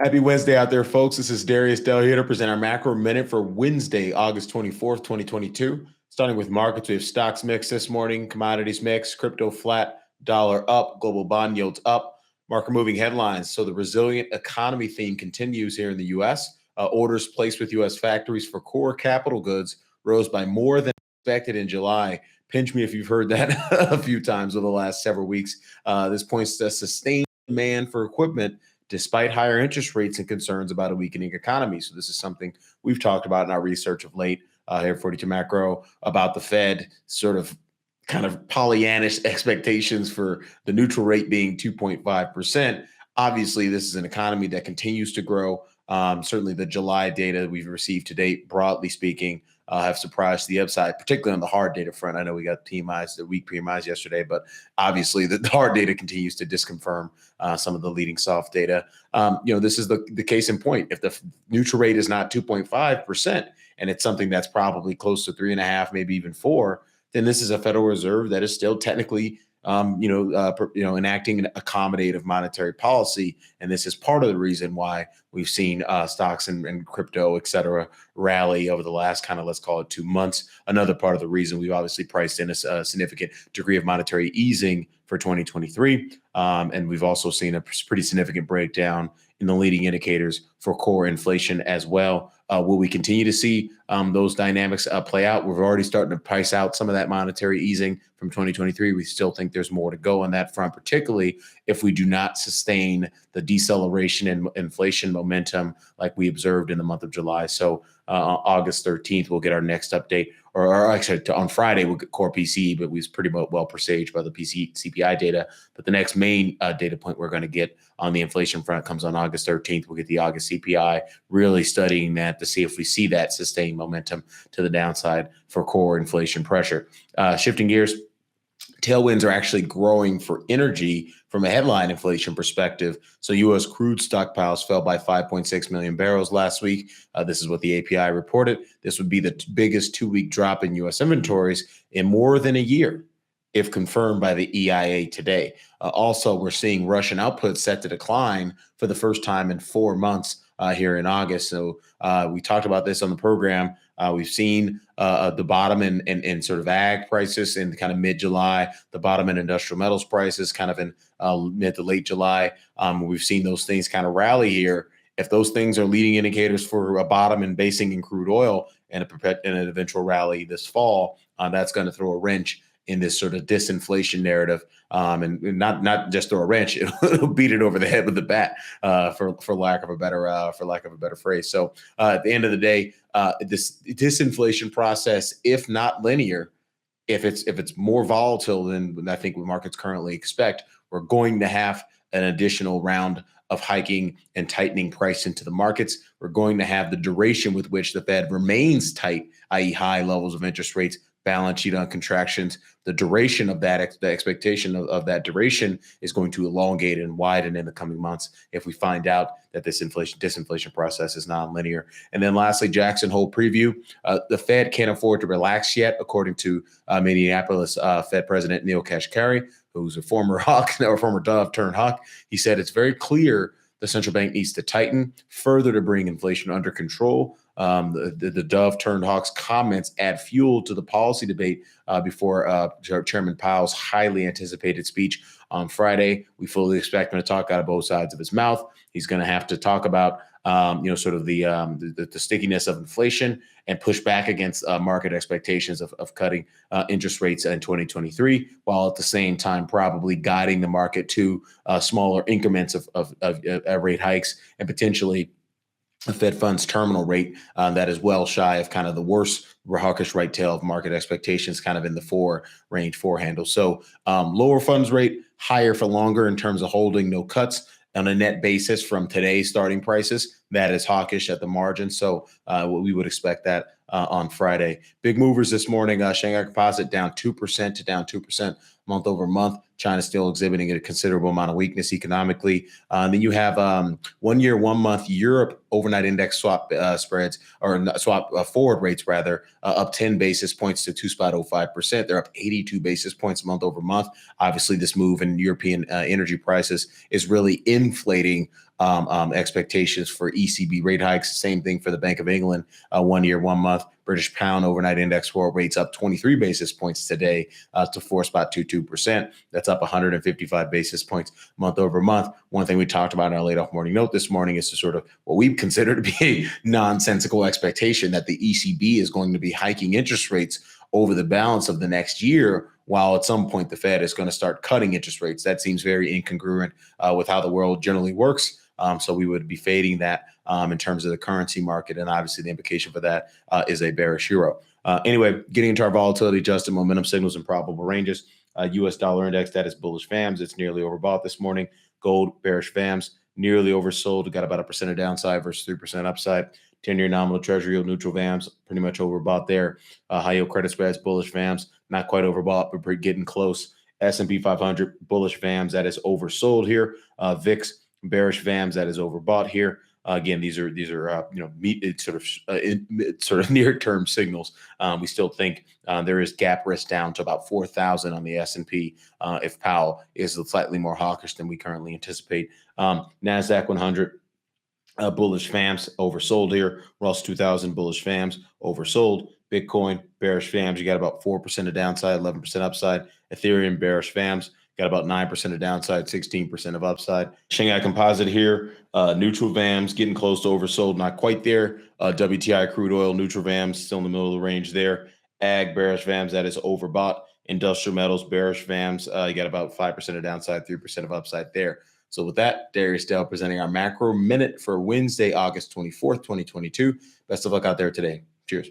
Happy Wednesday out there, folks. This is Darius Dale here to present our macro minute for Wednesday, August 24th, 2022. Starting with markets, we have stocks mix this morning, commodities mix, crypto flat, dollar up, global bond yields up, market moving headlines. So the resilient economy theme continues here in the U.S. Orders placed with U.S. factories for core capital goods rose by more than expected in July. Pinch me if you've heard that a few times over the last several weeks. This points to sustained demand for equipment despite higher interest rates and concerns about a weakening economy. So this is something we've talked about in our research of late here at 42 Macro about the Fed sort of kind of Pollyannish expectations for the neutral rate being 2.5%. Obviously, this is an economy that continues to grow. Certainly the July data we've received to date, broadly speaking, have surprised the upside, particularly on the hard data front. I know we got PMIs, the week PMIs yesterday, but obviously the hard data continues to disconfirm some of the leading soft data. This is the case in point. If the neutral rate is not 2.5% and it's something that's probably close to 3.5, maybe even 4, then this is a Federal Reserve that is still technically enacting an accommodative monetary policy. And this is part of the reason why we've seen stocks and crypto, et cetera, rally over the last kind of, let's call it 2 months. Another part of the reason we've obviously priced in a significant degree of monetary easing for 2023. And we've also seen a pretty significant breakdown in the leading indicators for core inflation as well. Will we continue to see those dynamics play out? We're already starting to price out some of that monetary easing from 2023. We still think there's more to go on that front, particularly if we do not sustain the deceleration in inflation momentum like we observed in the month of July. So August 13th, we'll get our next update, or actually on Friday, we'll get core PCE, but we was pretty well presaged by the CPI data. But the next main data point we're going to get on the inflation front comes on August 13th. We'll get the August CPI, really studying that to see if we see that sustained momentum to the downside for core inflation pressure. Shifting gears, tailwinds are actually growing for energy from a headline inflation perspective. So U.S. crude stockpiles fell by 5.6 million barrels last week. This is what the API reported. This would be the biggest 2-week drop in U.S. inventories in more than a year, if confirmed by the EIA today. Also, we're seeing Russian output set to decline for the first time in 4 months here in August. So we talked about this on the program. We've seen the bottom in sort of ag prices in kind of mid-July, the bottom in industrial metals prices kind of in mid to late July. We've seen those things kind of rally here. If those things are leading indicators for a bottom in basing in crude oil and an eventual rally this fall, that's going to throw a wrench in this sort of disinflation narrative, and not just throw a wrench, it'll beat it over the head with the bat, for lack of a better phrase. So at the end of the day, this disinflation process, if not linear, if it's more volatile than I think what markets currently expect, we're going to have an additional round of hiking and tightening price into the markets. We're going to have the duration with which the Fed remains tight, i.e. high levels of interest rates, balance sheet on contractions. The duration of that, the expectation of that duration is going to elongate and widen in the coming months if we find out that this disinflation process is non-linear. And then lastly, Jackson Hole preview. The Fed can't afford to relax yet, according to Minneapolis Fed President Neil Kashkari, who's a former Hawk, or former Dove turned Hawk. He said it's very clear the central bank needs to tighten further to bring inflation under control. The Dove turned Hawk's comments add fuel to the policy debate before Chairman Powell's highly anticipated speech on Friday. We fully expect him to talk out of both sides of his mouth. He's going to have to talk about sort of the stickiness of inflation and push back against market expectations of cutting interest rates in 2023, while at the same time probably guiding the market to smaller increments of rate hikes and potentially a Fed funds terminal rate that is well shy of kind of the worst hawkish right tail of market expectations, kind of in the 4 range, 4 handle. So lower funds rate, higher for longer in terms of holding no cuts on a net basis from today's starting prices. That is hawkish at the margin. So we would expect that on Friday. Big movers this morning. Shanghai Composite down 2% to down 2% month over month. China's still exhibiting a considerable amount of weakness economically. And then you have 1 year, 1 month Europe overnight index swap spreads, or swap forward rates rather, up 10 basis points to 2.05%. They're up 82 basis points month over month. Obviously, this move in European energy prices is really inflating expectations for ECB rate hikes. Same thing for the Bank of England, 1 year, 1 month. British pound overnight index forward rates up 23 basis points today to 4.22%. That's up 155 basis points month over month. One thing we talked about in our late off morning note this morning is to sort of what we consider to be a nonsensical expectation that the ECB is going to be hiking interest rates over the balance of the next year, while at some point the Fed is going to start cutting interest rates. That seems very incongruent with how the world generally works. So we would be fading that in terms of the currency market. And obviously the implication for that is a bearish euro. Anyway, getting into our volatility adjusted momentum signals and probable ranges. US dollar index, that is bullish VAMs. It's nearly overbought this morning. Gold, bearish VAMs, nearly oversold. Got about 1% of downside versus 3% upside. 10-year nominal treasury yield, neutral VAMs, pretty much overbought there. High yield credit spreads, bullish VAMs, not quite overbought, but we're getting close. S&P 500, bullish VAMs, that is oversold here. VIX, bearish VAMs, that is overbought here. Again, these are sort of near-term signals. We still think there is gap risk down to about 4,000 on the S&P if Powell is slightly more hawkish than we currently anticipate. NASDAQ 100, bullish VAMs, oversold here. Russell 2000, bullish VAMs, oversold. Bitcoin, bearish VAMs. You got about 4% of downside, 11% upside. Ethereum, bearish VAMs. Got about 9% of downside, 16% of upside. Shanghai Composite here, neutral VAMs, getting close to oversold, not quite there. WTI crude oil, neutral VAMs, still in the middle of the range there. Ag, bearish VAMs, that is overbought. Industrial metals, bearish VAMs. You got about 5% of downside, 3% of upside there. So with that, Darius Dale presenting our macro minute for Wednesday, August 24th, 2022. Best of luck out there today. Cheers.